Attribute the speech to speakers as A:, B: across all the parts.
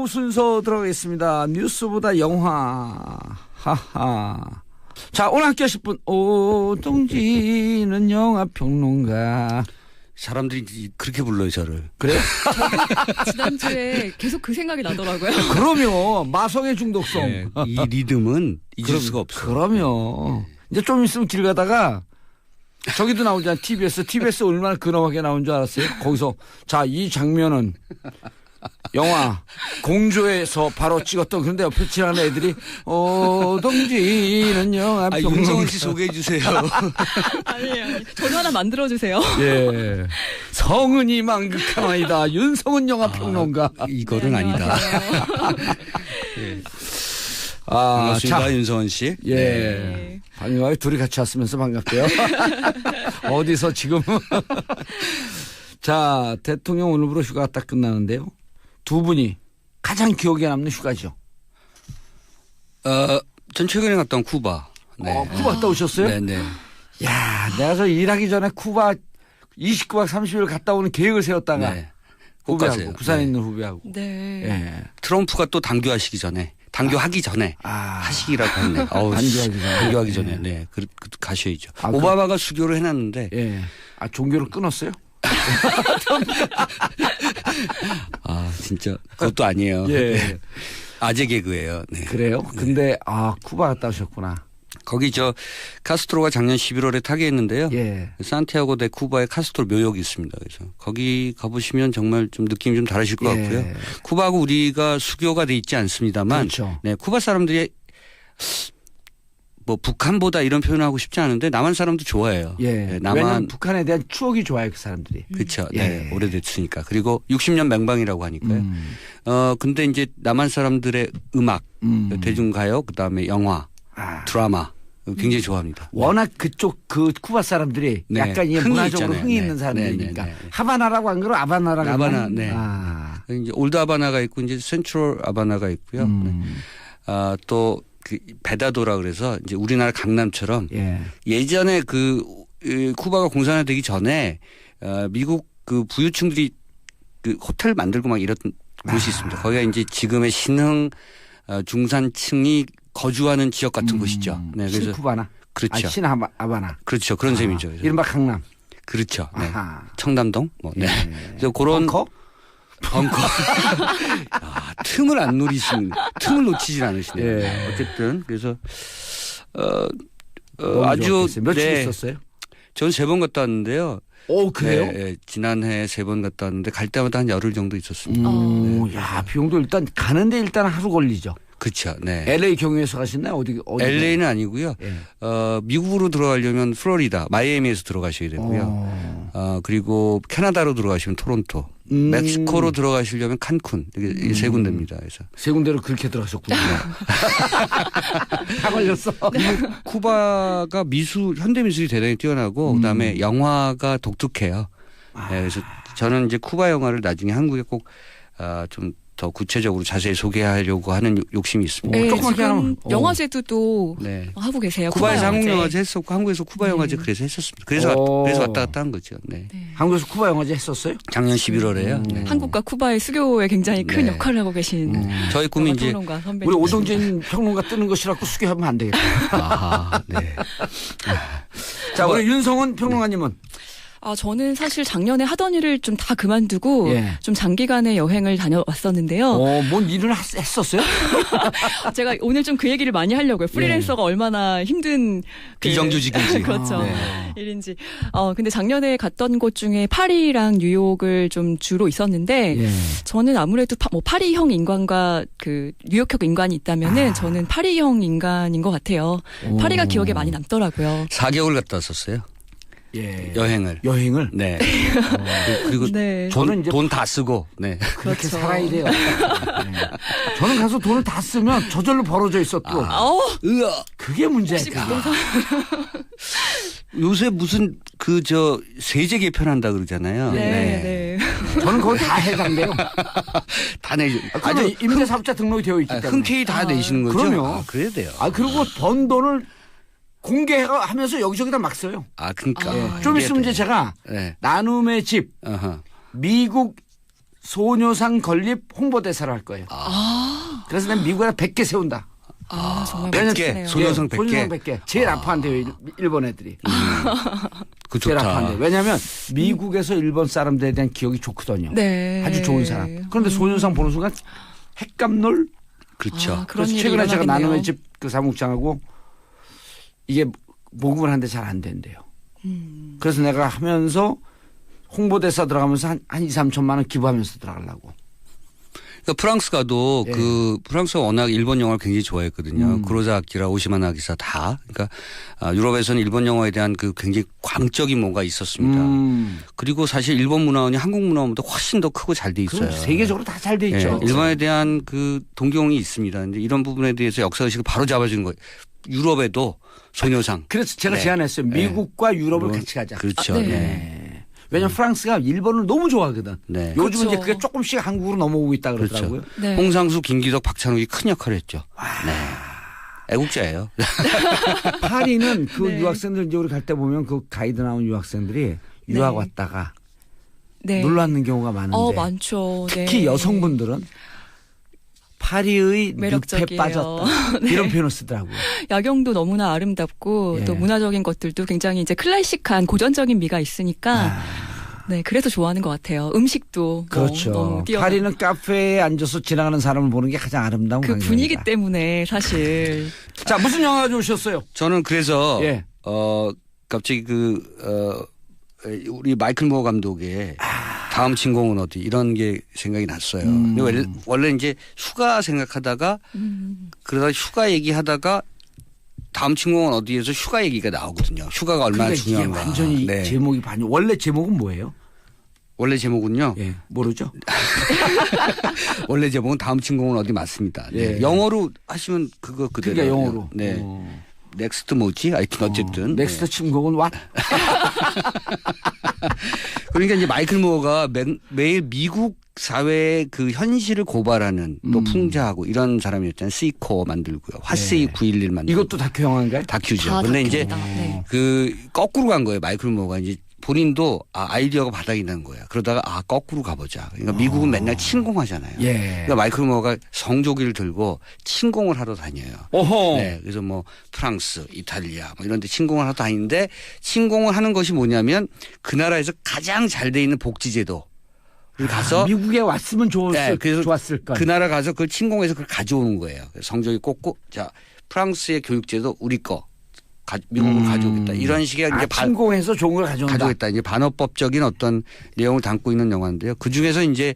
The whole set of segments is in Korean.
A: 오후 순서 들어가겠습니다. 뉴스보다 영화. 하하. 자, 오늘 함께 하실 분, 오동진은 영화평론가.
B: 사람들이 그렇게 불러요, 저를.
A: 그래요?
C: 지난주에 계속 그 생각이 나더라고요.
A: 그럼요. 마성의 중독성.
B: 네, 이 리듬은 잊을 수가 없어요.
A: 그럼요. 이제 좀 있으면 길 가다가 저기도 나오잖아. TBS 얼마나 근엄하게 나온 줄 알았어요? 거기서 자, 이 장면은 영화 공조에서 바로 찍었던. 그런데 옆에 지나가는 애들이 동지는 영화 평론가.
B: 윤성원 씨 소개해 주세요.
C: 아니에요. 저도 하나 만들어주세요.
A: 예. 성은이 만극하나이다. 윤성은 영화 평론가.
B: 이거는 아니다. 네. 반갑습니다,
A: 자,
B: 윤성원 씨.
A: 예.
C: 네.
A: 반가워요. 둘이 같이 왔으면서 반갑대요. 어디서 지금. 자, 대통령 오늘부로 휴가가 딱 끝나는데요. 두 분이 가장 기억에 남는 휴가죠.
B: 전 최근에 갔다 온 쿠바. 네.
A: 쿠바 갔다 오셨어요?
B: 네네.
A: 야, 내가 저 일하기 전에 쿠바 29박 30일 갔다 오는 계획을 세웠다가.
B: 네. 꼭
A: 후배하고,
B: 가세요.
A: 부산에
B: 네.
A: 있는 후배하고.
C: 네.
A: 예.
B: 트럼프가 또 당교하기 전에 하시기라고 했네. 당교하기 전에. 네. 가셔야죠. 오바마가 수교를 해놨는데.
A: 예. 종교를 끊었어요?
B: 진짜 그것도 아니에요.
A: 예.
B: 네. 아재 개그예요. 네.
A: 그래요? 근데 쿠바 갔다 오셨구나.
B: 거기 카스트로가 작년 11월에 타계했는데요.
A: 예.
B: 산티아고 데 쿠바에 카스트로 묘역이 있습니다. 그래서 거기 가보시면 정말 좀 느낌이 좀 다르실 것
A: 예.
B: 같고요. 쿠바하고 우리가 수교가 돼 있지 않습니다만,
A: 그렇죠.
B: 네, 쿠바 사람들이 뭐 북한보다 이런 표현을 하고 싶지 않은데 남한 사람도 좋아해요.
A: 예.
B: 네,
A: 왜냐하면 북한에 대한 추억이 좋아요, 그 사람들이.
B: 그렇죠.
A: 예.
B: 네, 오래됐으니까. 그리고 60년 맹방이라고 하니까요. 근데 이제 남한 사람들의 음악, 대중가요, 그다음에 영화, 드라마 굉장히 좋아합니다.
A: 워낙 그쪽 쿠바 사람들이
B: 네.
A: 약간
B: 흥이
A: 문화적으로
B: 있잖아요.
A: 흥이
B: 네.
A: 있는 사람들이니까.
B: 네.
A: 하바나라고 안 그러고 아바나라고
B: 아바나,
A: 그러나?
B: 네. 이제 올드 아바나가 있고 이제 센트럴 아바나가 있고요. 또 그 베다도라 그래서 이제 우리나라 강남처럼 예전에 쿠바가 공산화되기 전에 미국 그 부유층들이 그 호텔 만들고 막 이런 곳이 있습니다. 거기가 이제 지금의 신흥 중산층이 거주하는 지역 같은 곳이죠. 네, 그래서
A: 신쿠바나.
B: 그렇죠.
A: 신아바나.
B: 그렇죠. 그런 셈이죠. 그래서.
A: 이른바 강남.
B: 그렇죠. 네.
A: 아하.
B: 청담동. 네. 그래서 그런 벙커. 틈을 안 노리시는, 틈을 놓치질 않으시네요.
A: 예.
B: 어쨌든 그래서
A: 아주 며칠 있었어요?
B: 저는 3번 갔다 왔는데요.
A: 오, 그래요?
B: 네, 지난해 3번 갔다 왔는데 갈 때마다 한 열흘 정도 있었습니다.
A: 야, 비용도 일단 가는데 일단 하루 걸리죠.
B: 그렇죠. 네.
A: LA 경유해서 가셨나요? 어디?
B: LA는 아니고요.
A: 예.
B: 미국으로 들어가려면 플로리다, 마이애미에서 들어가셔야 되고요. 그리고 캐나다로 들어가시면 토론토, 멕시코로 들어가시려면 칸쿤 이게 3군데입니다. 그래서
A: 3군데로 그렇게 들어가셨군요. 다 걸렸어.
B: 쿠바가 현대 미술이 대단히 뛰어나고 그다음에 영화가 독특해요. 네, 그래서 저는 이제 쿠바 영화를 나중에 한국에 꼭 좀 더 구체적으로 자세히 소개하려고 하는 욕심이 있습니다.
C: 네, 지금 영화제도 또 하고 계세요.
B: 쿠바에서 한국 영화제 했었고 한국에서 쿠바 영화제 그래서 했었습니다. 그래서 왔다 갔다 한 거죠. 네.
A: 한국에서 쿠바 영화제 했었어요?
B: 작년 11월에요.
C: 한국과 쿠바의 수교에 굉장히 큰 역할을 하고 계신
B: 저희 꿈이 이제
A: 우리 오동진 평론가 뜨는 것이라고 수교하면 안 되겠다.
B: 네.
A: 자, 우리 윤성원 평론가님은?
C: 저는 사실 작년에 하던 일을 좀 다 그만두고 좀 장기간의 여행을 다녀왔었는데요.
A: 뭔 일을 했었어요?
C: 제가 오늘 좀 그 얘기를 많이 하려고요. 프리랜서가 얼마나 힘든
B: 비정규직인지.
C: 그렇죠. 일인지. 근데 작년에 갔던 곳 중에 파리랑 뉴욕을 좀 주로 있었는데 저는 아무래도 파리형 인간과 그 뉴욕형 인간이 있다면은 저는 파리형 인간인 것 같아요. 파리가 기억에 많이 남더라고요.
B: 4개월 갔다 왔었어요.
A: 예.
B: 여행을.
A: 네.
B: 그리고
C: 네.
A: 저는 이제
B: 돈 다 쓰고. 네.
A: 그렇게 살아야 돼요. 저는 가서 돈을 다 쓰면 저절로 벌어져 있어 또. 그게 문제야.
B: 요새 무슨 세제 개편한다 그러잖아요.
C: 네.
A: 저는 거기 다 해당돼요.
B: 다 내죠.
A: 아주 임대사업자 등록이 되어 있기 때문에.
B: 흔쾌히 다 내시는 거죠?
A: 그럼요.
B: 그래야 돼요.
A: 그리고 번 돈을 공개하면서 여기저기다 막 써요.
B: 그러니까.
A: 좀 있으면 이제 제가 나눔의 집, 미국 소녀상 건립 홍보대사를 할 거예요. 그래서 내가 미국에 100개 세운다.
C: 정말
B: 100개. 소녀상 100개.
A: 소녀상 100개. 제일 아파한대요. 일본 애들이.
B: 그
A: 제일
B: 좋다.
A: 아파한대요. 왜냐하면 미국에서 일본 사람들에 대한 기억이 좋거든요.
C: 네.
A: 아주 좋은 사람. 그런데 소녀상 보는 순간 핵감놀.
B: 그렇죠.
C: 그런
A: 그래서
C: 일이
A: 최근에 제가
C: 일어나겠네요.
A: 나눔의 집 그 사무국장하고 이게 모금을 하는데 잘 안 된대요. 그래서 내가 하면서 홍보대사 들어가면서 한 2, 3천만 원 기부하면서 들어가려고.
B: 그러니까 프랑스 가도
A: 예.
B: 그 프랑스가 워낙 일본 영화를 굉장히 좋아했거든요. 구로사키라 오시마나 기사 다. 그러니까 유럽에서는 일본 영화에 대한 그 굉장히 광적인 뭔가 있었습니다. 그리고 사실 일본 문화원이 한국 문화원보다 훨씬 더 크고 잘 돼 있어요.
A: 그럼 세계적으로 다 잘 돼 있죠.
B: 예, 일본에 대한 그 동경이 있습니다. 근데 이런 부분에 대해서 역사의식을 바로 잡아주는 거예요. 유럽에도 소녀상.
A: 그래서 제가
B: 네.
A: 제안했어요. 미국과 유럽을 같이 가자.
B: 그렇죠.
C: 네.
B: 네.
A: 왜냐하면 프랑스가 일본을 너무 좋아하거든.
B: 네.
A: 요즘은
C: 그렇죠.
A: 이제 그게 조금씩 한국으로 넘어오고 있다 그러더라고요.
B: 그렇죠.
C: 네.
B: 홍상수, 김기덕, 박찬욱이 큰 역할을 했죠. 네. 애국자예요.
A: 파리는 그
C: 네.
A: 유학생들 이제 우리 갈 때 보면 그 가이드 나온 유학생들이 유학
C: 네.
A: 왔다가
C: 네.
A: 놀러 왔는 경우가 많은데
C: 많죠.
A: 특히
C: 네.
A: 여성분들은 파리의 늪에
C: 매력적이에요.
A: 빠졌다.
C: 네.
A: 이런 표현을 쓰더라고요.
C: 야경도 너무나 아름답고
A: 예.
C: 또 문화적인 것들도 굉장히 이제 클래식한 고전적인 미가 있으니까 네 그래서 좋아하는 것 같아요. 음식도
A: 그렇죠.
C: 너무 뛰어나고.
A: 파리는 카페에 앉아서 지나가는 사람을 보는 게 가장 아름다운
C: 그
A: 광경이다.
C: 분위기 때문에 사실
A: 자, 무슨 영화 가져오셨어요?
B: 저는 그래서
A: 예.
B: 갑자기 우리 마이클 무어 감독의 다음 진공은 어디 이런 게 생각이 났어요. 근데 원래 이제 휴가 생각하다가 그러다 휴가 얘기하다가 다음 진공은 어디에서 휴가 얘기가 나오거든요. 휴가가 얼마나
A: 그러니까 이게
B: 중요한가.
A: 완전히
B: 네.
A: 제목이 반영. 원래 제목은 뭐예요?
B: 원래 제목은요.
A: 예, 모르죠.
B: 원래 제목은 다음 진공은 어디 맞습니다. 네.
A: 예.
B: 영어로 하시면 그거 그대로.
A: 그러니까 영어로.
B: 네. 넥스트 뭐지? 하여튼 어쨌든.
A: 넥스트 침공은 왓?
B: 그러니까 이제 마이클 무어가 매일 미국 사회의 그 현실을 고발하는 또 풍자하고 이런 사람이었잖아요. 시코 만들고요. 화세이 911 만들고.
A: 이것도 다큐 영화인가요?
B: 다큐죠.
C: 다
B: 근데 이제
C: 다큐입니다. 네.
B: 그 거꾸로 간 거예요. 마이클 무어가 이제 본인도 아이디어가 바닥이 난 거야. 그러다가 거꾸로 가보자. 그러니까 미국은 맨날 침공하잖아요.
A: 예.
B: 그러니까 마이클 무어가 성조기를 들고 침공을 하러 다녀요.
A: 오호.
B: 네, 그래서 뭐 프랑스, 이탈리아 뭐 이런 데 침공을 하러 다니는데 침공을 하는 것이 뭐냐면 그 나라에서 가장 잘 돼 있는 복지제도 를 가서
A: 미국에 왔으면
B: 네, 그래서
A: 좋았을 걸.
B: 그 나라 가서 그걸 침공해서 그걸 가져오는 거예요. 성적이 꽂고 자 프랑스의 교육제도 우리 거 미국으로 가져오겠다 이런 식의 이제
A: 침공해서 좋은 걸 가져온다.
B: 가져오겠다 이제 반어법적인 어떤 내용을 담고 있는 영화인데요. 그 중에서 이제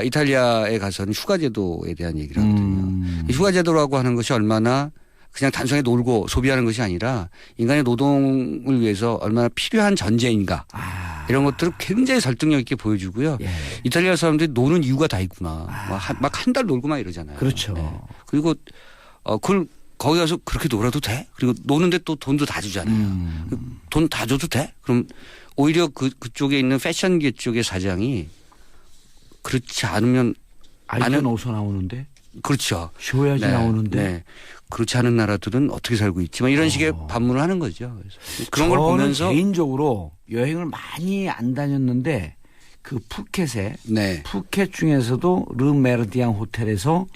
B: 이탈리아에 가서는 휴가제도에 대한 얘기를 하거든요. 휴가제도라고 하는 것이 얼마나 그냥 단순히 놀고 소비하는 것이 아니라 인간의 노동을 위해서 얼마나 필요한 전제인가 이런 것들을 굉장히 설득력 있게 보여주고요.
A: 예.
B: 이탈리아 사람들이 노는 이유가 다 있구나. 막 한 달 놀고 막 이러잖아요.
A: 그렇죠.
B: 네. 그리고 그걸 거기 가서 그렇게 놀아도 돼? 그리고 노는데 또 돈도 다 주잖아요. 돈 다 줘도 돼? 그럼 오히려 그쪽에 있는 패션계 쪽의 사장이 그렇지 않으면
A: 아이폰 어디서 나오는데?
B: 그렇죠.
A: 쉬어야지 나오는데.
B: 네. 그렇지 않은 나라들은 어떻게 살고 있지만 이런 식의 반문을 하는 거죠. 그래서 그런 걸 보면서
A: 개인적으로 여행을 많이 안 다녔는데 그 푸켓에
B: 네.
A: 푸켓 중에서도 르메르디앙 호텔에서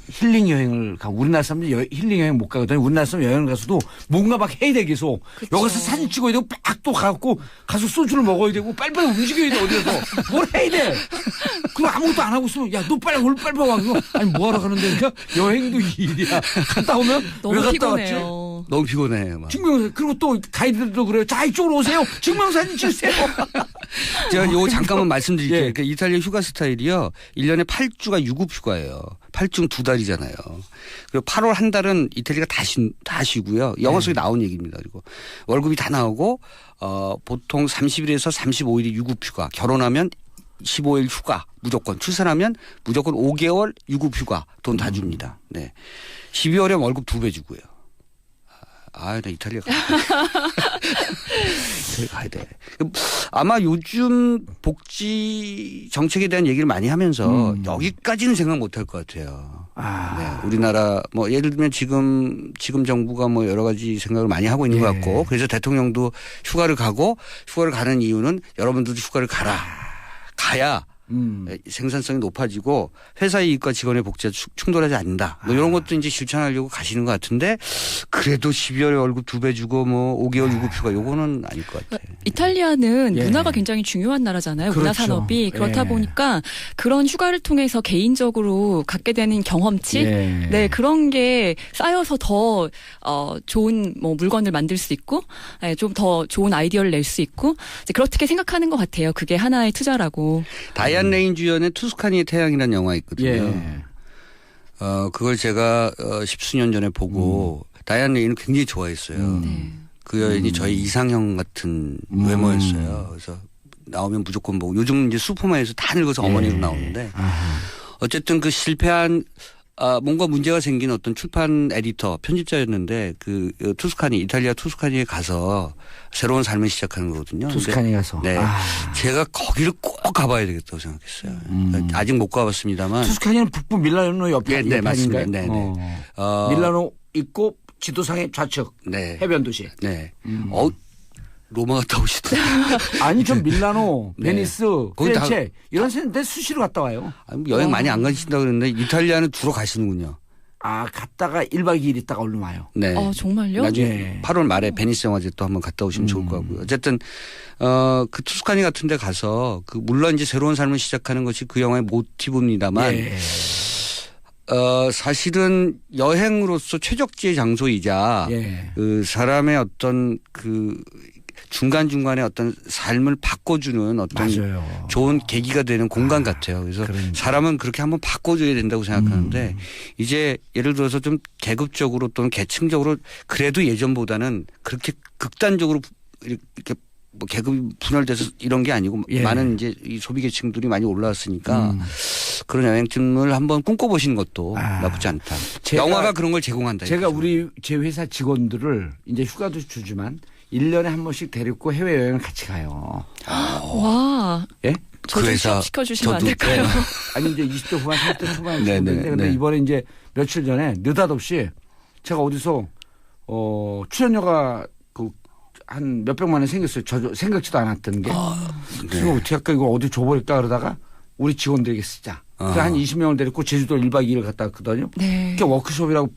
A: 힐링 여행을 가. 우리나라 사람들이 힐링 여행 못 가거든요. 우리나라 사람 여행을 가서도 뭔가 막 해야 돼 계속.
C: 그쵸.
A: 여기서 사진 찍어야 되고 빡 또 가고 가서 소주를 먹어야 되고 빨리빨리 움직여야 돼 어디서 뭘 해야 돼. 그럼 아무것도 안 하고 있으면 야 너 빨리 오늘 빨리 와. 아니 뭐하러 가는데 그러니까 여행도 일이야. 갔다 오면 왜
C: 너무
A: 갔다 왔지?
C: 피곤해요.
B: 너무 피곤해요. 막.
A: 증명사 그리고 또 가이드들도 그래요. 자 이쪽으로 오세요. 증명사진 찍으세요.
B: 제가 요거 잠깐만 말씀드릴게요.
A: 예.
B: 그러니까 이탈리아 휴가 스타일이요. 1년에 8주가 유급 휴가예요. 8주 2달이잖아요. 그리고 8월 한 달은 이탈리아가 다 쉬고요. 영어 속에 나온 얘기입니다. 그리고 월급이 다 나오고 보통 30일에서 35일이 유급 휴가. 결혼하면 15일 휴가 무조건. 출산하면 무조건 5개월 유급 휴가 돈 다 줍니다. 네. 12월에 월급 2배 주고요. 나 이탈리아 가야 돼. 아마 요즘 복지 정책에 대한 얘기를 많이 하면서 여기까지는 생각 못 할 것 같아요. 네, 우리나라 뭐 예를 들면 지금 정부가 뭐 여러 가지 생각을 많이 하고 있는 것 같고 그래서 대통령도 휴가를 가고 휴가를 가는 이유는 여러분들도 휴가를 가야 생산성이 높아지고 회사 이익과 직원의 복지가 충돌하지 않는다. 뭐 이런 것도 이제 실천하려고 가시는 것 같은데 그래도 12월에 월급 2배 주고 뭐 5개월 유급휴가 요거는 아닐 것 같아요.
C: 이탈리아는 문화가 굉장히 중요한 나라잖아요. 그렇죠. 문화 산업이. 그렇다 보니까 그런 휴가를 통해서 개인적으로 갖게 되는 경험치 네, 그런 게 쌓여서 더 좋은 뭐 물건을 만들 수 있고 좀 더 좋은 아이디어를 낼 수 있고 이제 그렇게 생각하는 것 같아요. 그게 하나의 투자라고.
B: 다이안 레인 주연의 투스카니의 태양이라는 영화 있거든요. 그걸 제가 10수년 전에 보고 다이안 레인을 굉장히 좋아했어요. 그 여인이 저희 이상형 같은 외모였어요. 그래서 나오면 무조건 보고 요즘 이제 슈퍼맨에서 다 늙어서 어머니로 나오는데 어쨌든 그 실패한 뭔가 문제가 생긴 어떤 출판 에디터 편집자였는데 그 투스카니 이탈리아 투스카니에 가서 새로운 삶을 시작하는 거거든요.
A: 투스카니 가서.
B: 네, 제가 거기를 꼭 가봐야 되겠다고 생각했어요. 아직 못 가봤습니다만.
A: 투스카니는 북부 밀라노 옆에
B: 네, 맞습니다. 네, 네.
A: 밀라노 있고 지도상의 좌측 해변 도시.
B: 네. 로마 갔다 오시더라고요.
A: 아니 전 밀라노, 베니스, 피렌체 이런 데는 수시로 갔다 와요.
B: 여행 많이 안 가신다고 그랬는데 이탈리아는 주로 가시는군요.
A: 갔다가 1박 2일 있다가 얼른 와요.
B: 네.
C: 정말요?
B: 나중에 8월 말에 베니스 영화제 또 한번 갔다 오시면 좋을 것 같고요. 어쨌든 그 투스카니 같은 데 가서 물론 이제 새로운 삶을 시작하는 것이 그 영화의 모티브입니다만 사실은 여행으로서 최적지의 장소이자 그 사람의 어떤 그 중간중간에 어떤 삶을 바꿔주는 어떤 좋은 계기가 되는 공간 같아요. 그래서 사람은 그렇게 한번 바꿔줘야 된다고 생각하는데 이제 예를 들어서 좀 계급적으로 또는 계층적으로 그래도 예전보다는 그렇게 극단적으로 이렇게 뭐 계급이 분열돼서 이런 게 아니고 많은 이제 이 소비 계층들이 많이 올라왔으니까 그런 여행팀을 한번 꿈꿔보시는 것도 나쁘지 않다. 영화가 그런 걸 제공한다.
A: 제가 제 회사 직원들을 이제 휴가도 주지만 1년에 한 번씩 데리고 해외여행을 같이 가요.
C: 와.
A: 예?
C: 그 회사 시켜주시면 안 될까요?
A: 아니 이제 20대 후반, 30대 초반에 친구인데 근데 이번에 이제 며칠 전에 느닷없이 제가 어디서 출연료가 한 몇백만 원 생겼어요. 저 생각지도 않았던 게. 그래서 어떻게 할까 이거 어디 줘버릴까 그러다가 우리 직원들에게 쓰자. 그래서 한 20명을 데리고 제주도 1박 2일 갔다 왔거든요. 그게 워크숍이라고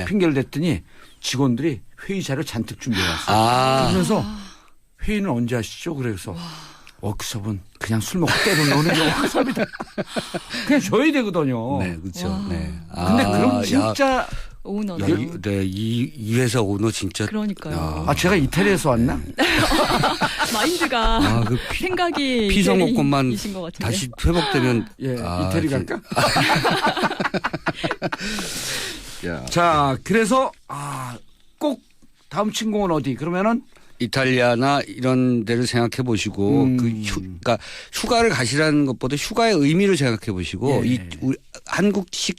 A: 핑계를 댔더니 직원들이 회의 자료 잔뜩 준비해 왔어요. 그래서 회의는 언제 하시죠? 그래서 워크숍은 그냥 술 먹고 때려놓는 게 워크숍이다. 그냥 줘야 되거든요.
B: 네, 그렇죠. 네.
A: 근데 그럼 진짜
C: 오너.
B: 네, 이 회사 오너 진짜.
C: 그러니까요.
A: 제가 이태리에서 왔나?
C: 마인드가 생각이
B: 피성옥권만 다시 회복되면
A: 이태리 갈까? 자, 그래서 꼭 다음 침공은 어디? 그러면은
B: 이탈리아나 이런 데를 생각해 보시고 그러니까 휴가를 가시라는 것보다 휴가의 의미를 생각해 보시고 우리 한국식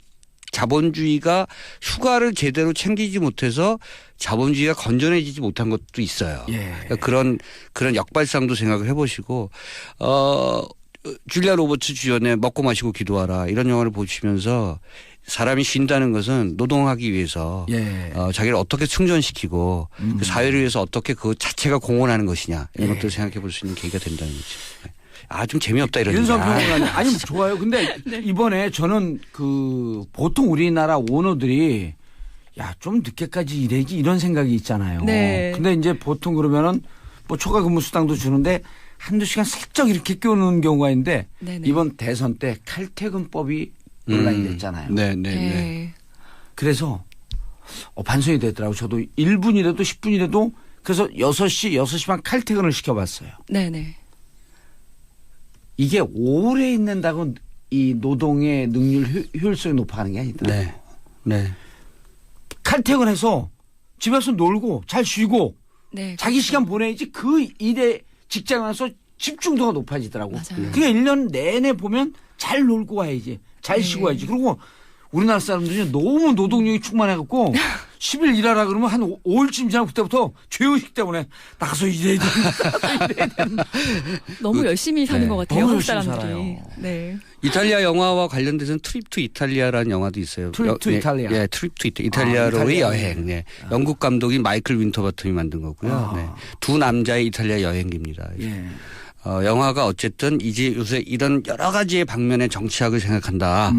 B: 자본주의가 휴가를 제대로 챙기지 못해서 자본주의가 건전해지지 못한 것도 있어요. 그러니까 그런 역발상도 생각을 해보시고 줄리아 로버츠 주연의 먹고 마시고 기도하라 이런 영화를 보시면서 사람이 쉰다는 것은 노동하기 위해서 자기를 어떻게 충전시키고 그 사회를 위해서 어떻게 그 자체가 공헌하는 것이냐 이런 것들을 생각해 볼 수 있는 계기가 된다는 거죠. 좀 재미없다 이런.
A: 윤선 평론가님 아니 좋아요. 근데 이번에 저는 보통 우리나라 오너들이 좀 늦게까지 일해야지 이런 생각이 있잖아요. 근데 이제 보통 그러면은 뭐 초과 근무 수당도 주는데 한두 시간 슬쩍 이렇게 끼우는 경우가 있는데 이번 대선 때 칼퇴근법이 논란이 됐잖아요.
B: 네.
A: 그래서 반성이 되더라고요. 저도 1분이라도 10분이라도 그래서 6시 반 칼퇴근을 시켜봤어요.
C: 네네.
A: 이게 오래 있는다고 이 노동의 능률 효율성이 높아가는 게 아니다.
B: 네.
A: 칼퇴근해서 집에 와서 놀고 잘 쉬고 자기 시간 보내야지 그 일에 직장 와서 집중도가 높아지더라고. 그게 1년 내내 보면 잘 놀고 와야지. 잘 쉬고 와야지. 그리고 우리나라 사람들이 너무 노동력이 충만해갖고 10일 일하라 그러면 한 5일쯤 지나고 그때부터 죄의식 때문에 나가서 일해야 된다.
C: 너무 열심히 사는 것 같아요. 한국 사람들이. 네.
B: 이탈리아 영화와 관련돼서는 트립 투 이탈리아라는 영화도 있어요.
A: 트립 투 이탈리아.
B: 네, 트립 투 이탈리아로의 여행. 네. 영국 감독인 마이클 윈터버튼이 만든 거고요. 두 남자의 이탈리아 여행기입니다. 영화가 어쨌든 이제 요새 이런 여러 가지의 방면의 정치학을 생각한다.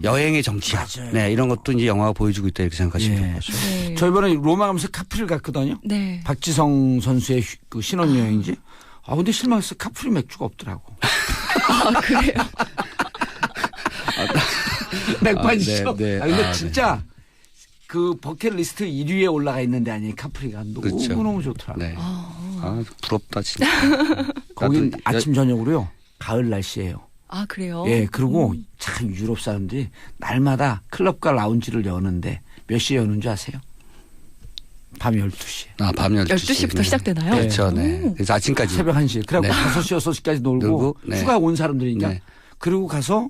B: 여행의 정치학.
A: 맞아요.
B: 네, 이런 것도 이제 영화가 보여주고 있다 이렇게 생각하시면 될 것 같습니다.
C: 네.
A: 저 이번에 로마 가면서 카프리를 갔거든요.
C: 네.
A: 박지성 선수의 그 신혼여행지. 근데 실망해서 카프리 맥주가 없더라고.
C: 그래요?
A: 맥반이죠.
B: 네, 네.
A: 근데 진짜 그 버킷리스트 1위에 올라가 있는데 아니 카프리가
B: 그렇죠.
A: 너무너무 좋더라고요.
B: 네. 부럽다 진짜.
A: 거긴
B: 나도
A: 아침 저녁으로요. 가을 날씨예요.
C: 그래요?
A: 예, 그리고 참 유럽 사람들이 날마다 클럽과 라운지를 여는데 몇 시에 여는 줄 아세요? 밤 12시에.
B: 밤 12시.
C: 12시부터 시작되나요?
B: 그렇죠. 네. 그래서 아침까지.
A: 새벽 1시에. 그래갖고
B: 네.
A: 5시, 6시까지 놀고
B: 네.
A: 휴가 온 사람들이니까.
B: 네.
A: 그리고 가서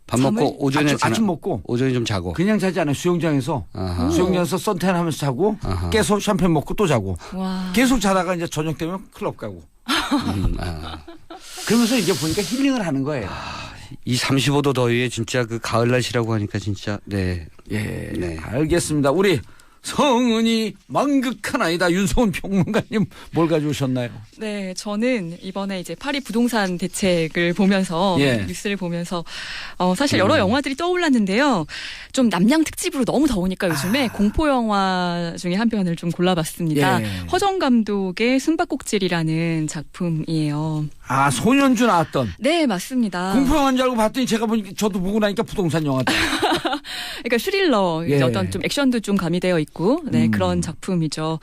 B: 밥 먹고 오전에
A: 아침 먹고
B: 오전에 좀 자고.
A: 그냥 자지 않아요. 수영장에서.
B: 아하.
A: 수영장에서 선탠 하면서 자고
B: 아하.
A: 계속 샴페인 먹고 또 자고.
C: 와.
A: 계속 자다가 이제 저녁 되면 클럽 가고. 그러면서 이제 보니까 힐링을 하는 거예요.
B: 이 35도 더위에 진짜 그 가을 날씨라고 하니까 진짜 네.
A: 예,
B: 네.
A: 알겠습니다. 우리 성은이 만극하나이다. 윤성훈 평론가님 뭘 가져오셨나요?
C: 네, 저는 이번에 이제 파리 부동산 대책을 보면서
A: 예.
C: 뉴스를 보면서 사실 여러 영화들이 떠올랐는데요. 좀 남양 특집으로 너무 더우니까 요즘에 공포 영화 중에 한 편을 좀 골라봤습니다.
A: 예.
C: 허정 감독의 숨바꼭질이라는 작품이에요.
A: 소년주 나왔던.
C: 네, 맞습니다.
A: 공포 영화인 줄 알고 봤더니 제가 보니까 저도 보고 나니까 부동산 영화다.
C: 그러니까 스릴러,
A: 예.
C: 어떤 좀 액션도 좀 가미되어 있고, 네, 그런 작품이죠.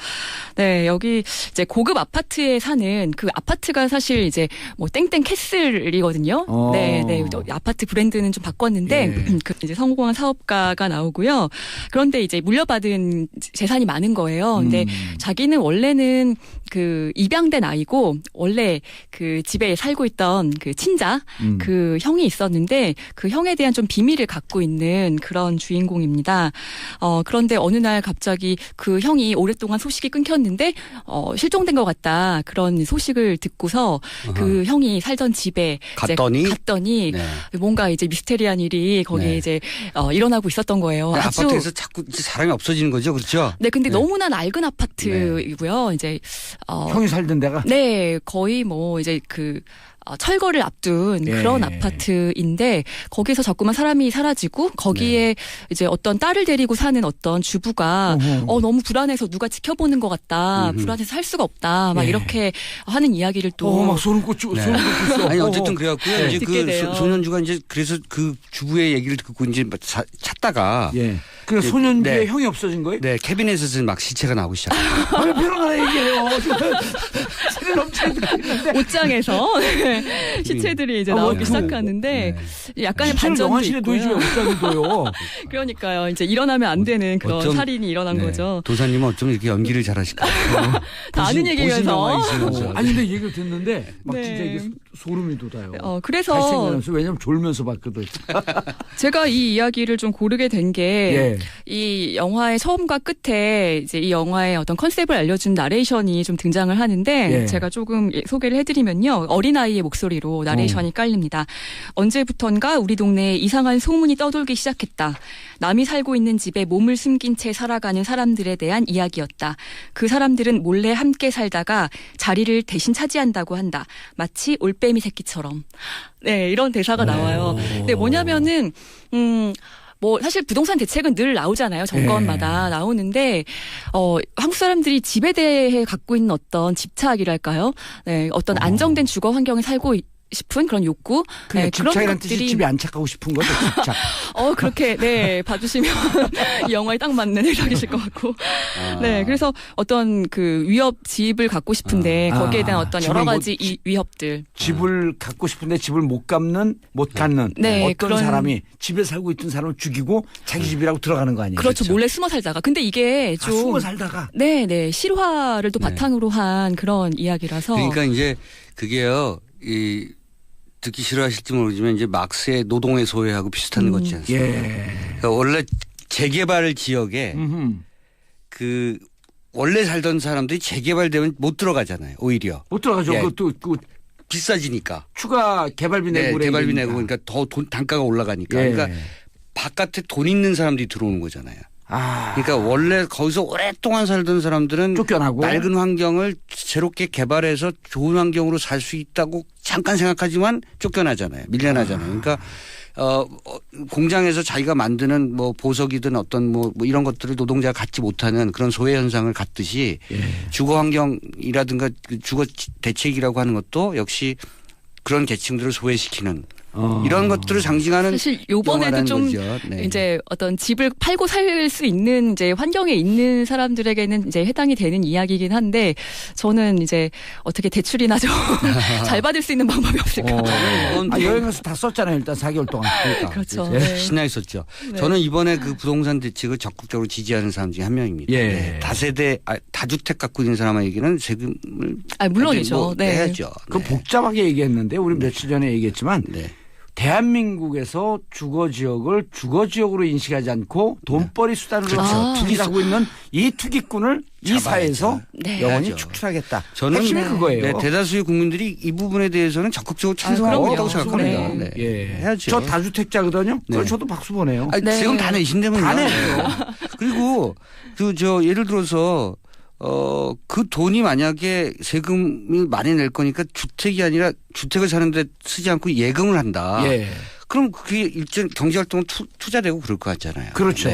C: 네, 여기 이제 고급 아파트에 사는 그 아파트가 사실 이제 뭐 땡땡 캐슬이거든요. 네, 네. 아파트 브랜드는 좀 바꿨는데,
A: 예.
C: 그 이제 성공한 사업가가 나오고요. 그런데 이제 물려받은 재산이 많은 거예요. 근데 자기는 원래는 그 입양된 아이고, 원래 그 집에 살고 있던 그 친자, 그 형이 있었는데, 그 형에 대한 좀 비밀을 갖고 있는 그런 주인공입니다. 그런데 어느 날 갑자기 그 형이 오랫동안 소식이 끊겼는데 실종된 것 같다. 그런 소식을 듣고서 그 형이 살던 집에 갔더니
B: 네.
C: 뭔가 이제 미스테리한 일이 거기에
B: 네.
C: 이제 일어나고 있었던 거예요.
B: 아파트에서 자꾸 사람이 없어지는 거죠, 그렇죠?
C: 네, 근데
B: 네.
C: 너무나 낡은 아파트이고요. 이제
A: 형이 살던 데가.
C: 네, 거의 뭐 이제 그 철거를 앞둔
A: 예.
C: 그런 아파트인데 거기서 자꾸만 사람이 사라지고 거기에 이제 어떤 딸을 데리고 사는 어떤 주부가 너무 불안해서 누가 지켜보는 것 같다. 불안해서 살 수가 없다. 막
A: 예.
C: 이렇게 하는 이야기를 또
A: 막 소름 돋고
B: 네.
A: 소름 돋고.
B: 아니 어쨌든 그래갖고요.
A: 네.
B: 이제
C: 듣게
B: 그
C: 돼요.
B: 소년주가 이제 그래서 그 주부의 얘기를 듣고 이제 찾다가
A: 예. 그 소년주의
B: 네.
A: 형이 없어진 거예요?
B: 네 캐비넷에서 막 시체가 나오기 시작해요.
A: 왜 평론가 얘기해요? 세를 넘치는 있는데.
C: 옷장에서 시체들이 이제 나오기 시작하는데 약간의
A: 시체를
C: 반전도
A: 영화실에
C: 있고요.
A: 도이지 왜 옷장에 둬요?
C: 그러니까요. 이제 일어나면 안 되는 그런
B: 어쩜-
C: 살인이 일어난
B: 네.
C: 거죠.
B: 도사님은 어쩜 이렇게 연기를 잘하실까요?
C: 다 아는 얘기면서.
A: 아니 근데 얘기를 듣는데 막
C: 네.
A: 진짜 이게 소름이 돋아요.
C: 그래서
A: 잘생겨서 왜냐면 졸면서 봤거든.
C: 제가 이 이야기를 좀 고르게 된 게 이
A: 예.
C: 영화의 처음과 끝에 이제 이 영화의 어떤 컨셉을 알려준 나레이션이 좀 등장을 하는데
A: 예.
C: 제가 조금 소개를 해드리면요. 어린아이의 목소리로 나레이션이 깔립니다. 언제부턴가 우리 동네에 이상한 소문이 떠돌기 시작했다. 남이 살고 있는 집에 몸을 숨긴 채 살아가는 사람들에 대한 이야기였다. 그 사람들은 몰래 함께 살다가 자리를 대신 차지한다고 한다. 마치 올빼미 새끼처럼. 네, 이런 대사가 나와요. 근데 뭐냐면은 뭐 사실 부동산 대책은 늘 나오잖아요. 정권마다 나오는데 한국 사람들이 집에 대해 갖고 있는 어떤 집착이랄까요? 네, 어떤 안정된 주거 환경에 살고 싶은 그런 욕구,
A: 그냥
C: 네, 그런
A: 집착이란 뜻이
C: 것들이
A: 집에 안착하고 싶은 거죠. 집착.
C: 그렇게 네 봐주시면 이 영화에 딱 맞는 해석이실 것 같고, 네 그래서 어떤 그 위협 집을 갖고 싶은데 거기에 대한 어떤 여러 가지 이 위협들.
A: 집을 갖고 싶은데 집을 못 갖는
C: 네,
A: 어떤
C: 그런
A: 사람이 집에 살고 있던 사람을 죽이고 자기 집이라고 들어가는 거 아니에요?
C: 그렇죠. 몰래 숨어 살다가. 근데 이게 좀
A: 숨어 살다가.
C: 네 실화를 또
B: 네.
C: 바탕으로 한 그런 이야기라서.
B: 그러니까 이제 그게요. 이 듣기 싫어하실지 모르지만 이제 막스의 노동의 소외하고 비슷한 거지 않습니까?
A: 예.
B: 그러니까 원래 재개발 지역에 그 원래 살던 사람들이 재개발되면 못 들어가잖아요. 오히려
A: 못 들어가죠.
B: 예.
A: 그것도
B: 비싸지니까.
A: 추가 개발비 내고
B: 네, 개발비 내고 그러니까 더 단가가 올라가니까.
A: 예.
B: 그러니까 바깥에 돈 있는 사람들이 들어오는 거잖아요. 그러니까 원래 거기서 오랫동안 살던 사람들은
A: 쫓겨나고
B: 낡은 환경을 새롭게 개발해서 좋은 환경으로 살 수 있다고 잠깐 생각하지만 쫓겨나잖아요. 밀려나잖아요. 그러니까 공장에서 자기가 만드는 뭐 보석이든 어떤 뭐 이런 것들을 노동자가 갖지 못하는 그런 소외 현상을 갖듯이 주거 환경이라든가 주거 대책이라고 하는 것도 역시 그런 계층들을 소외시키는 이런 것들을 상징하는
C: 사실 요번에도 좀
B: 네.
C: 이제 어떤 집을 팔고 살 수 있는 이제 환경에 있는 사람들에게는 이제 해당이 되는 이야기이긴 한데 저는 이제 어떻게 대출이나 좀 잘 받을 수 있는 방법이 없을까.
A: 여행에서 다 썼잖아요. 일단 4개월 동안. 그러니까.
C: 그렇죠.
B: 네. 신나 있었죠. 네. 저는 이번에 그 부동산 대책을 적극적으로 지지하는 사람 중에 한 명입니다. 네. 다세대 다주택 갖고 있는 사람에게는 세금을
C: 물론이죠.
B: 네. 해야죠.
A: 그 복잡하게 얘기했는데 우리 며칠 전에 얘기했지만 대한민국에서 주거지역을 주거지역으로 인식하지 않고 돈벌이 수단으로 투기를 하고 있는 이 투기꾼을 이 사회에서 영원히 축출하겠다. 저는 핵심이 그거예요.
B: 대다수의 국민들이 이 부분에 대해서는 적극적으로 찬성하고 있다고 생각합니다. 해야죠.
A: 저 다주택자거든요. 저도 박수 보내요.
B: 세금 다 내신다면요.
A: 다 내요.
B: 그리고 예를 들어서 그 돈이 만약에 세금을 많이 낼 거니까 주택이 아니라 주택을 사는데 쓰지 않고 예금을 한다. 그럼 그게 일정 경제활동은 투자되고 그럴 것 같잖아요.
A: 그렇죠.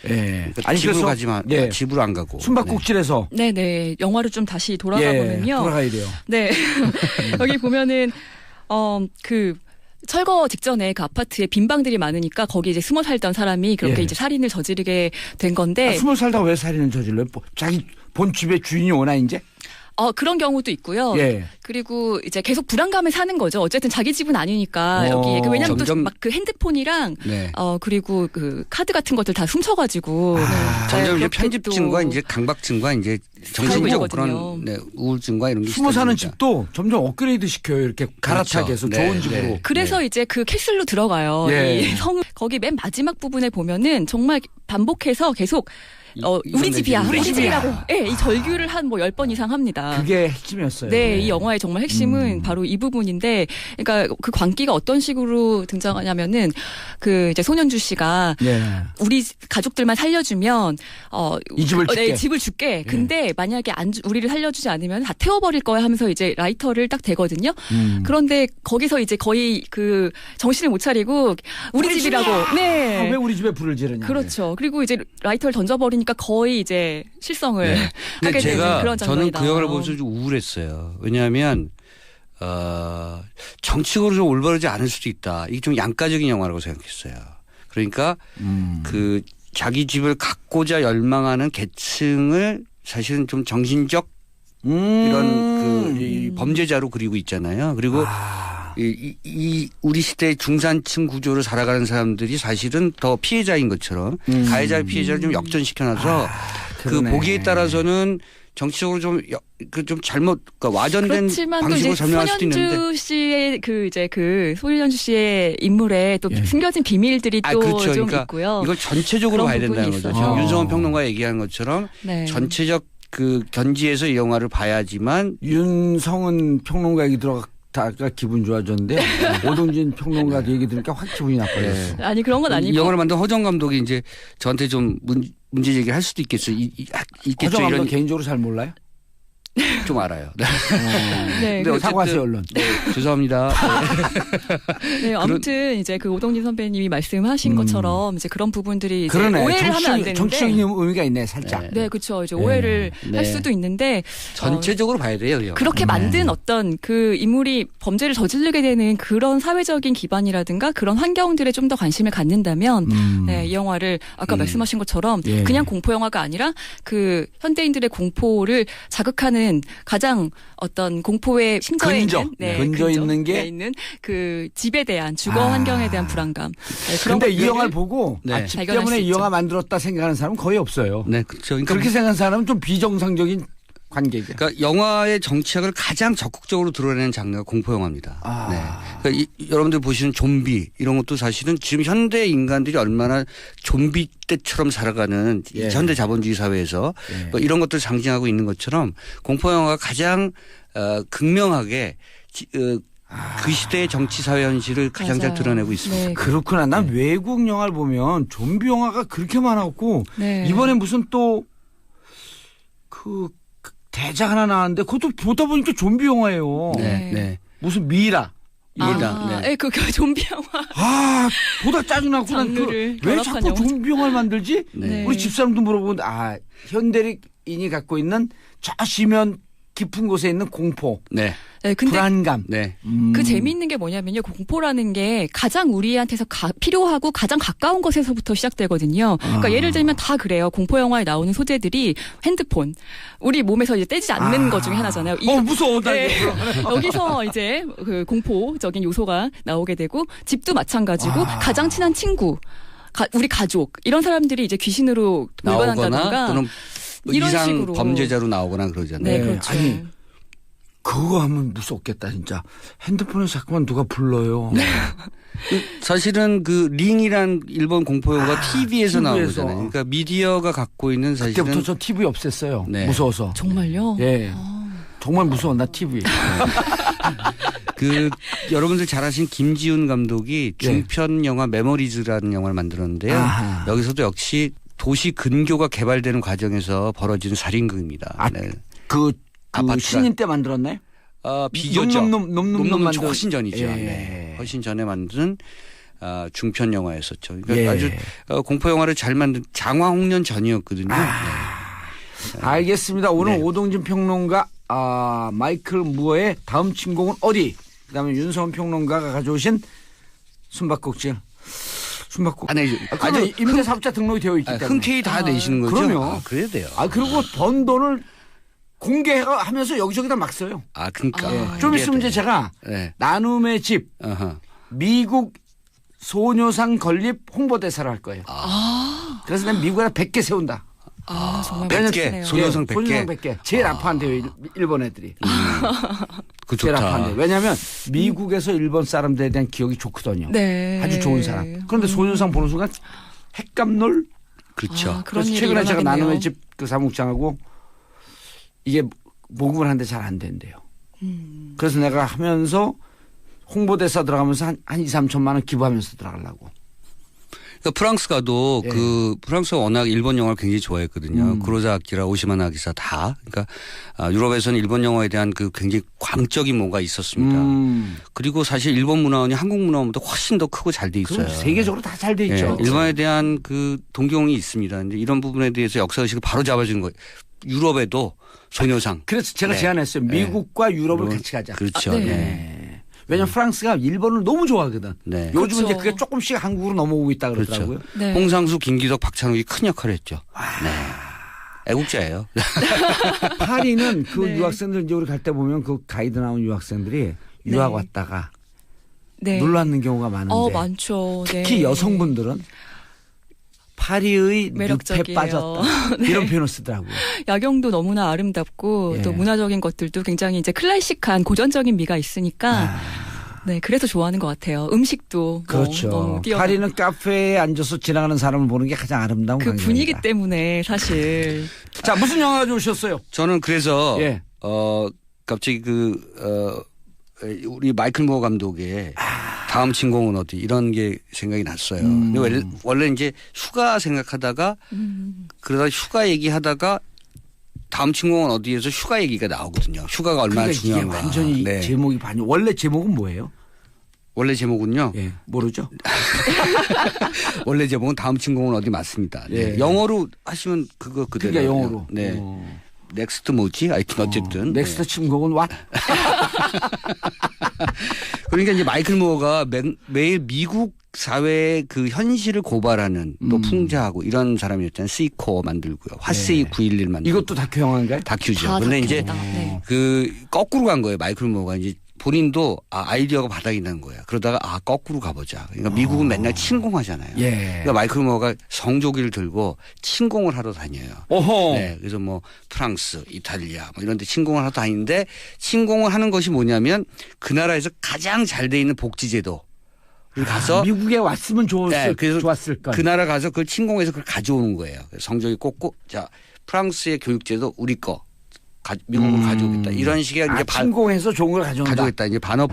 B: 그러니까 아니 집으로 가지만 집으로 안 가고.
A: 숨바꼭질에서.
C: 네네. 영화로 좀 다시 돌아가 보면요.
A: 돌아가야 돼요.
C: 네. 여기 보면은 그 철거 직전에 그 아파트에 빈 방들이 많으니까 거기 이제 숨어 살던 사람이 그렇게 이제 살인을 저지르게 된 건데.
A: 숨어 살다 왜 살인을 저질러요? 자기 본 집의 주인이 오나 이제?
C: 그런 경우도 있고요. 그리고 이제 계속 불안감에 사는 거죠. 어쨌든 자기 집은 아니니까 여기에. 왜냐면 또 막 그 핸드폰이랑 그리고 그 카드 같은 것들 다 훔쳐가지고.
B: 점점 이제 편집증과 이제 강박증과 이제 정신적 그런 우울증과 이런 게
A: 숨어 사는 집도 점점 업그레이드 시켜요. 이렇게 갈아타게 해서 좋은 집으로.
C: 그래서 이제 그 캡슐로 들어가요. 이 성 거기 맨 마지막 부분에 보면은 정말 반복해서 계속 우리 집이야, 우리 집이라고. 이 절규를 한 10번 이상 합니다.
A: 그게 핵심이었어요.
C: 네, 이 영화의 정말 핵심은 바로 이 부분인데, 그러니까 그 광기가 어떤 식으로 등장하냐면은 그 이제 손현주 씨가 우리 가족들만 살려주면
A: 이 집을 줄게.
C: 집을 줄게. 근데 만약에 우리를 살려주지 않으면 다 태워버릴 거야 하면서 이제 라이터를 딱 대거든요. 그런데 거기서 이제 거의 그 정신을 못 차리고 우리 집이라고.
A: 왜 우리 집에 불을 지르냐.
C: 그렇죠. 그리고 이제 라이터를 던져버리니까 거의 이제 실성을 하게 되는 그런 장면이
B: 저는 그 영화를 보면서 좀 우울했어요. 왜냐하면 정치적으로 좀 올바르지 않을 수도 있다. 이게 좀 양가적인 영화라고 생각했어요. 그러니까 그 자기 집을 갖고자 열망하는 계층을 사실은 좀 정신적 이런 그 범죄자로 그리고 있잖아요. 그리고 이 우리 시대의 중산층 구조를 살아가는 사람들이 사실은 더 피해자인 것처럼 가해자 피해자를 좀 역전시켜놔서 그 보기에 따라서는 정치적으로 좀 잘못 그러니까 와전된 방식으로 설명할 수도 있는데.
C: 손현주 씨의 손현주 씨의 인물에 또 숨겨진 비밀들이 또
B: 그렇죠.
C: 좀
B: 그러니까
C: 있고요.
B: 이걸 전체적으로 봐야 된다는 거죠. 윤성원 평론가 얘기하는 것처럼 전체적 그 견지에서 이 영화를 봐야지만.
A: 윤성은 평론가 얘기 다가 기분 좋아졌는데요. 오동진 평론가 얘기 들으니까 확 기분이 나빠졌어요.
C: 아니 그런 건 아니고.
B: 이 영화를 만든 허정 감독이 이제 저한테 좀 문제 제기를 할 수도 있겠어요.
A: 허정 감독 개인적으로 잘 몰라요?
B: 좀 알아요.
A: 근데 사과하세요 얼른.
B: 죄송합니다.
C: 아무튼 이제 그 오동진 선배님이 말씀하신 것처럼 이제 그런 부분들이 이제 오해를 하면 안 되는데.
A: 정치적인 의미가 있네 살짝.
C: 그렇죠. 이제 오해를 할 수도 있는데
B: 전체적으로 봐야 돼요.
C: 그렇게 만든 어떤 그 인물이 범죄를 저지르게 되는 그런 사회적인 기반이라든가 그런 환경들에 좀 더 관심을 갖는다면 이 영화를 아까 말씀하신 것처럼 그냥 공포 영화가 아니라 그 현대인들의 공포를 자극하는 가장 어떤 공포의 심터에
A: 근저 있는 게
C: 있는 그 집에 대한 주거 환경에 대한 불안감.
A: 그런데 이 영화를 보고 집 때문에 이 영화 만들었다 생각하는 사람은 거의 없어요.
B: 그렇죠. 그러니까
A: 그렇게 생각하는 사람은 좀 비정상적인 관계죠.
B: 그러니까 영화의 정치학을 가장 적극적으로 드러내는 장르가 공포 영화입니다. 그러니까 여러분들 보시는 좀비 이런 것도 사실은 지금 현대 인간들이 얼마나 좀비 때처럼 살아가는 현대 자본주의 사회에서 뭐 이런 것들 상징하고 있는 것처럼 공포 영화가 가장 극명하게 그 시대의 정치 사회 현실을 가장 잘 드러내고 있습니다.
C: 네.
A: 그렇구나. 난 외국 영화를 보면 좀비 영화가 그렇게 많았고
C: 네.
A: 이번에 무슨 또 그 대작 하나 나왔는데 그것도 보다 보니까 좀비 영화예요.
B: 네. 네.
A: 무슨 미라.
C: 네, 그 좀비 영화.
A: 보다 짜증나고
C: 장르를
A: 왜
C: 결합한
A: 자꾸
C: 영화.
A: 좀비 영화를 만들지?
B: 네.
A: 우리 집사람도 물어보는데 현대인이 갖고 있는 저 심연 깊은 곳에 있는 공포,
B: 네.
C: 네, 근데
A: 불안감.
B: 네.
C: 그 재미있는 게 뭐냐면요. 공포라는 게 가장 우리한테서 필요하고 가장 가까운 것에서부터 시작되거든요. 그러니까 예를 들면 다 그래요. 공포 영화에 나오는 소재들이 핸드폰. 우리 몸에서 이제 떼지 않는 것 중에 하나잖아요.
A: 무서워.
C: 네. 여기서 이제 그 공포적인 요소가 나오게 되고 집도 마찬가지고 가장 친한 친구, 우리 가족 이런 사람들이 이제 귀신으로
B: 나오거나
C: 물건한다던가
B: 또는
C: 이런
B: 이상
C: 식으로.
B: 범죄자로 나오거나 그러잖아요.
C: 네,
A: 네.
C: 그렇죠.
A: 아니, 그거 하면 무섭겠다 진짜. 핸드폰에 자꾸만 누가 불러요.
B: 사실은 그 링이란 일본 공포 영화가 TV에서
A: TV에서.
B: 나오잖아요. 그러니까 미디어가 갖고 있는 사실은
A: 그때부터 저 TV 없앴어요.
B: 네.
A: 무서워서.
C: 정말요?
A: 예. 정말 무서워 나 TV.
B: 그 여러분들 잘 아신 김지훈 감독이 중편 영화 메모리즈라는 영화를 만들었는데요.
A: 아하.
B: 여기서도 역시 도시 근교가 개발되는 과정에서 벌어지는 살인극입니다. 네.
A: 그
B: 아파트가-
A: 신인 때 만들었나요?
B: 비교죠.
A: 놈놈 만들-
B: 훨씬 전이죠.
A: 예.
B: 네. 훨씬 전에 만든 중편 영화였었죠. 그러니까
A: 예.
B: 아주 공포 영화를 잘 만든 장화홍련 전이었거든요. 네.
A: 알겠습니다. 오늘
B: 네.
A: 오동진 평론가 마이클 무어의 다음 침공은 어디? 그다음에 윤성원 평론가가 가져오신 숨바꼭질. 숨바꼭질.
B: 아니,
A: 아주 임대사업자 등록이 되어 있기 때문에.
B: 흔쾌히 다 내시는 거죠?
A: 그럼요.
B: 그래야 돼요.
A: 그리고 번 돈을 공개하면서 여기저기다 막 써요.
B: 그러니까.
A: 좀 있으면 이제 제가
B: 네.
A: 나눔의 집
B: 어허.
A: 미국 소녀상 건립 홍보대사를 할 거예요. 그래서 난 미국에다 100개 세운다.
C: 정말
B: 100개,
C: 멋지네요.
B: 소녀상 100개.
A: 소녀상 100개. 제일 아파한대요. 일본 애들이.
B: 그
A: 제일
B: 좋다.
A: 아파한대요. 왜냐하면 미국에서 일본 사람들에 대한 기억이 좋거든요.
C: 네.
A: 아주 좋은 사람. 그런데 소녀상 보는 순간 핵감놀.
B: 그렇죠.
C: 그런
A: 그래서
C: 일이
A: 최근에 제가
C: 일어나겠네요.
A: 나눔의 집 그 사무국장하고 이게 모금을 하는데 잘 안 된대요. 그래서 내가 하면서 홍보대사 들어가면서 한 2, 3천만 원 기부하면서 들어가려고.
B: 그러니까 프랑스 가도
A: 예.
B: 그 프랑스가 워낙 일본 영화를 굉장히 좋아했거든요. 구로사 아키라, 오시마 나기사 다. 그러니까 유럽에서는 일본 영화에 대한 그 굉장히 광적인 뭔가 있었습니다. 그리고 사실 일본 문화원이 한국 문화원보다 훨씬 더 크고 잘 돼 있어요.
A: 그럼 세계적으로 다 잘 돼
B: 예,
A: 있죠.
B: 일본에 대한 그 동경이 있습니다. 근데 이런 부분에 대해서 역사의식을 바로 잡아준 거예요. 유럽에도 소녀상.
A: 그래서 제가
B: 네.
A: 제안했어요. 미국과 유럽을 같이 가자.
B: 그렇죠.
C: 네.
B: 네.
A: 왜냐하면 프랑스가 일본을 너무 좋아하거든.
B: 네.
A: 요즘은
C: 그렇죠.
A: 이제 그게 조금씩 한국으로 넘어오고 있다 그러더라고요.
B: 그렇죠.
C: 네.
B: 홍상수, 김기덕, 박찬욱이 큰 역할을 했죠. 네. 애국자예요.
A: 파리는 그
C: 네.
A: 유학생들 이제 우리 갈 때 보면 그 가이드 나온 유학생들이 유학 왔다가
C: 네.
A: 놀러 왔는 경우가 많은데
C: 많죠.
A: 특히
C: 네.
A: 여성분들은 파리의 늪에
C: 매력적이에요.
A: 빠졌다. 이런 표현을 쓰더라고요.
C: 야경도 너무나 아름답고
A: 예.
C: 또 문화적인 것들도 굉장히 이제 클래식한 고전적인 미가 있으니까 네 그래서 좋아하는 것 같아요. 음식도
A: 그렇죠.
C: 너무 뛰어나고.
A: 파리는 카페에 앉아서 지나가는 사람을 보는 게 가장 아름다운
C: 그
A: 광경이다.
C: 분위기 때문에 사실
A: 자, 무슨 영화 가져오셨어요?
B: 저는 그래서
A: 예.
B: 갑자기 우리 마이클 무어 감독의 다음 침공은 어디 이런 게 생각이 났어요. 근데 원래 이제 휴가 생각하다가 그러다 휴가 얘기하다가 다음 침공은 어디에서 휴가 얘기가 나오거든요. 휴가가 얼마나
A: 그러니까 이게
B: 중요한가.
A: 완전히
B: 네.
A: 제목이 반영. 원래 제목은 뭐예요?
B: 원래 제목은요.
A: 예, 모르죠?
B: 원래 제목은 다음 침공은 어디 맞습니다. 네.
A: 예.
B: 영어로 하시면 그거 그대로.
A: 그게 영어로.
B: 네. 넥스트 뭐지? 하여튼 어쨌든.
A: 넥스트
B: 네.
A: 침공은 왓?
B: 그러니까 이제 마이클 무어가 매일 미국 사회의 그 현실을 고발하는 또 풍자하고 이런 사람이었잖아요. 시코 만들고요. 화세이 911 만들고.
A: 이것도 다큐 영화인가요?
B: 다큐죠.
C: 다
B: 근데 이제
C: 다큐다. 네.
B: 그 거꾸로 간 거예요. 마이클 무어가 이제 본인도 아이디어가 바닥이 난 거야. 그러다가 거꾸로 가보자. 그러니까 미국은 맨날 침공하잖아요.
A: 예.
B: 그러니까 마이클 무어가 성조기를 들고 침공을 하러 다녀요.
A: 오호.
B: 네, 그래서 뭐 프랑스, 이탈리아 뭐 이런 데 침공을 하러 다니는데 침공을 하는 것이 뭐냐면 그 나라에서 가장 잘 돼 있는 복지제도를 가서
A: 미국에 왔으면
B: 네, 그래서
A: 좋았을 걸.
B: 그 나라 가서 그걸 침공해서 그걸 가져오는 거예요. 성적이 꽂고 자 프랑스의 교육제도 우리 거 미국으로 가져오겠다. 이런 식의 이제
A: 침공해서 좋은 걸
B: 가져오겠다. 이제 반업.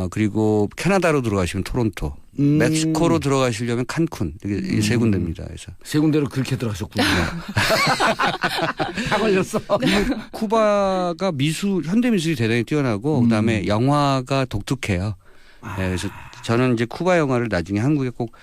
B: 그리고 캐나다로 들어가시면 토론토, 멕시코로 들어가시려면 칸쿤 이게 세 군데입니다. 그래서
A: 세 군데로 그렇게 들어가셨군요. 다 걸렸어.
B: 쿠바가 현대 미술이 대단히 뛰어나고 그다음에 영화가 독특해요. 네, 그래서 저는 이제 쿠바 영화를 나중에 한국에 꼭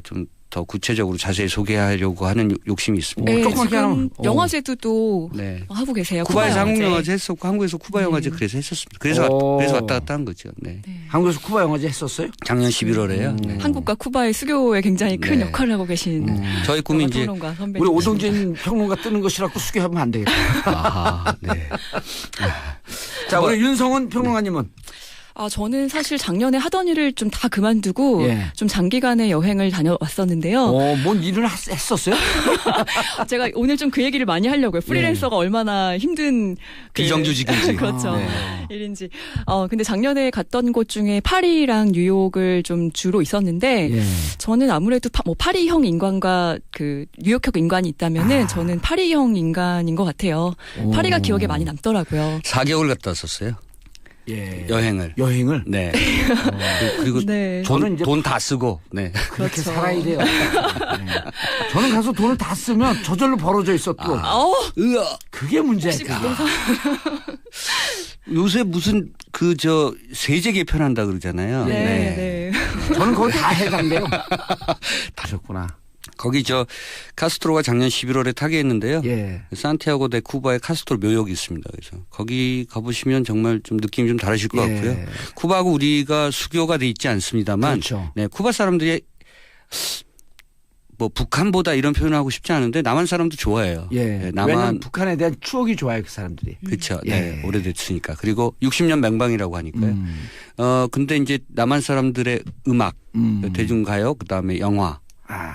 B: 좀 더 구체적으로 자세히 소개하려고 하는 욕심이 있습니다.
C: 네, 지금 영화제도 또
B: 네.
C: 하고 계세요.
B: 쿠바에서 한국 영화제 했었고 한국에서 쿠바 영화제 그래서 했었습니다. 그래서 왔다 갔다 한 거죠. 네.
C: 네.
A: 한국에서 쿠바 영화제 했었어요?
B: 작년 11월에요. 네.
C: 한국과 쿠바의 수교에 굉장히 큰 역할을 하고 계신
B: 저희 꿈이 이제
A: 우리 오동진 평론가 뜨는 것이라고 수교하면 안 되겠다.
B: 아, 네.
A: 자, 우리 윤성은 평론가님은?
C: 저는 사실 작년에 하던 일을 좀 다 그만두고 좀 장기간의 여행을 다녀왔었는데요.
A: 뭔 일을 했었어요?
C: 제가 오늘 좀 그 얘기를 많이 하려고요. 프리랜서가 얼마나 힘든
B: 비정규직인지.
C: 그렇죠. 일인지. 근데 작년에 갔던 곳 중에 파리랑 뉴욕을 좀 주로 있었는데 저는 아무래도 파리형 인간과 그 뉴욕형 인간이 있다면은 저는 파리형 인간인 것 같아요. 파리가 기억에 많이 남더라고요.
B: 4개월 갔다 왔었어요.
A: 예.
B: 여행을.
A: 네.
B: 그리고
C: 네.
A: 저는 이제
B: 돈 다 쓰고. 네.
A: 그렇게 살아야 돼요. 저는 가서 돈을 다 쓰면 저절로 벌어져 있어 또. 그게 문제니까.
B: 요새 무슨 세제 개편한다 그러잖아요.
C: 네.
A: 저는 거기 다 해당돼요. 하셨구나.
B: 거기 카스트로가 작년 11월에 타계했는데요.
A: 예.
B: 산티아고 데 쿠바에 카스트로 묘역이 있습니다. 그래서 거기 가보시면 정말 좀 느낌이 좀 다르실 것 같고요. 쿠바하고 우리가 수교가 돼 있지 않습니다만,
A: 그렇죠.
B: 네, 쿠바 사람들이 북한보다 이런 표현을 하고 싶지 않은데 남한 사람도 좋아해요.
A: 네, 왜냐하면 북한에 대한 추억이 좋아요, 그 사람들이.
B: 그렇죠. 네, 오래됐으니까. 그리고 60년 맹방이라고 하니까요. 근데 이제 남한 사람들의 음악, 대중가요, 그다음에 영화,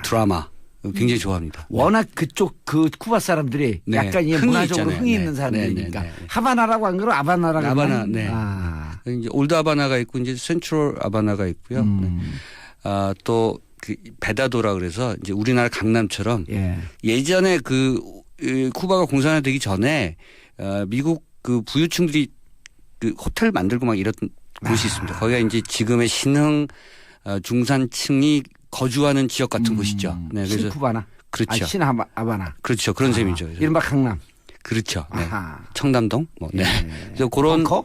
B: 드라마 굉장히 좋아합니다.
A: 워낙 그쪽 쿠바 사람들이 약간 문화적으로 흥이 있는 사람들이니까. 하바나라고 안 그러고 아바나라고.
B: 아바나, 네. 이제 올드 아바나가 있고 이제 센트럴 아바나가 있고요. 또 베다도라 그래서 이제 우리나라 강남처럼 예전에 쿠바가 공산화되기 전에 미국 부유층들이 호텔 만들고 막 이런 곳이 있습니다. 거기가 이제 지금의 신흥 중산층이 거주하는 지역 같은 곳이죠. 네, 그래서
A: 신쿠바나.
B: 그렇죠.
A: 신아바나.
B: 그렇죠. 그런 셈이죠.
A: 이른바 강남.
B: 그렇죠. 네. 청담동. 네. 그래서 그런 벙커.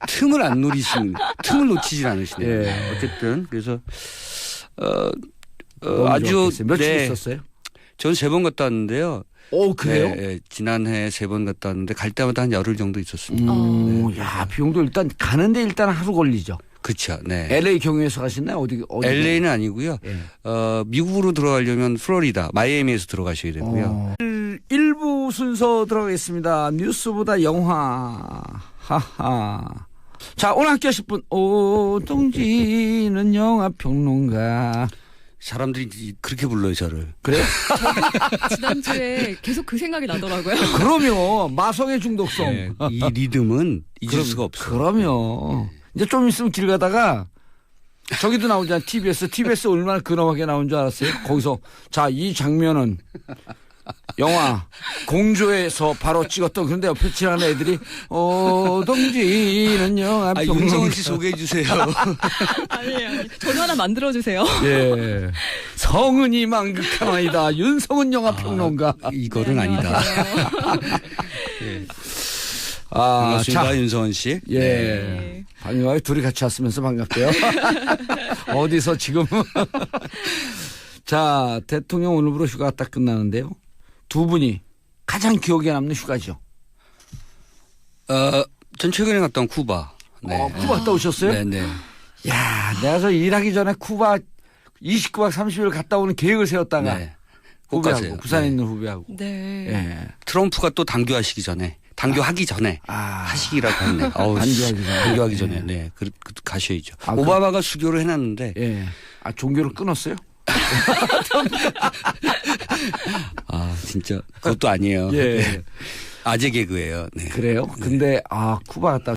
B: 틈을 안 노리신, 틈을 놓치질 않으시네요. 어쨌든 그래서 아주
A: 며칠 있었어요?
B: 저는 3번 갔다 왔는데요.
A: 그래요?
B: 네, 지난해 3번 갔다 왔는데 갈 때마다 한 열흘 정도 있었습니다.
A: 야, 비용도 일단 하루 걸리죠.
B: 그렇죠. 네.
A: LA 경유해서 가셨나요? 어디?
B: LA는 아니고요. 미국으로 들어가려면 플로리다, 마이애미에서 들어가셔야 되고요.
A: 1부 순서 들어가겠습니다. 뉴스보다 영화. 하하. 자, 오늘 함께 하실 분, 오동진은 영화평론가.
B: 사람들이 그렇게 불러요, 저를.
A: 그래요?
C: 지난주에 계속 그 생각이 나더라고요.
A: 그럼요. 마성의 중독성.
B: 네, 이 리듬은 잊을 수가 없어요.
A: 그럼요. 이제 좀 있으면 길 가다가 저기도 나오잖아요. TBS 얼마나 근엄하게 나온 줄 알았어요? 거기서 자, 이 장면은 영화 공조에서 바로 찍었던. 그런데 옆에 지나가는 애들이 동지는 영화
B: 윤성은 씨 소개해 주세요.
C: 아니에요. 저도 하나 만들어 주세요.
A: 예. 성은이 만극하나이다. 윤성은 영화 평론가.
B: 이거는 아니다.
A: 예.
B: 반갑습니다, 윤성은 씨.
A: 예.
C: 네.
A: 반가워요. 둘이 같이 왔으면서 반갑대요. 어디서 지금. 자, 대통령 오늘부로 휴가 딱 끝나는데요. 두 분이 가장 기억에 남는 휴가죠.
B: 전 최근에 갔다 온 쿠바. 네.
A: 쿠바 갔다 오셨어요?
B: 네네.
A: 야, 내가 저 일하기 전에 쿠바 29박 30일 갔다 오는 계획을 세웠다가.
B: 네.
A: 후배하고, 부산에 있는 후배하고.
C: 네.
B: 예. 트럼프가 또 당교하기 전에 하시기라고 했네. 당교하기 전에. 네. 가셔야죠. 오바마가 수교를 해놨는데.
A: 예. 종교를 끊었어요?
B: 진짜 그것도 아니에요.
A: 예.
B: 네. 아재 개그예요. 네.
A: 그래요? 근데 쿠바 갔다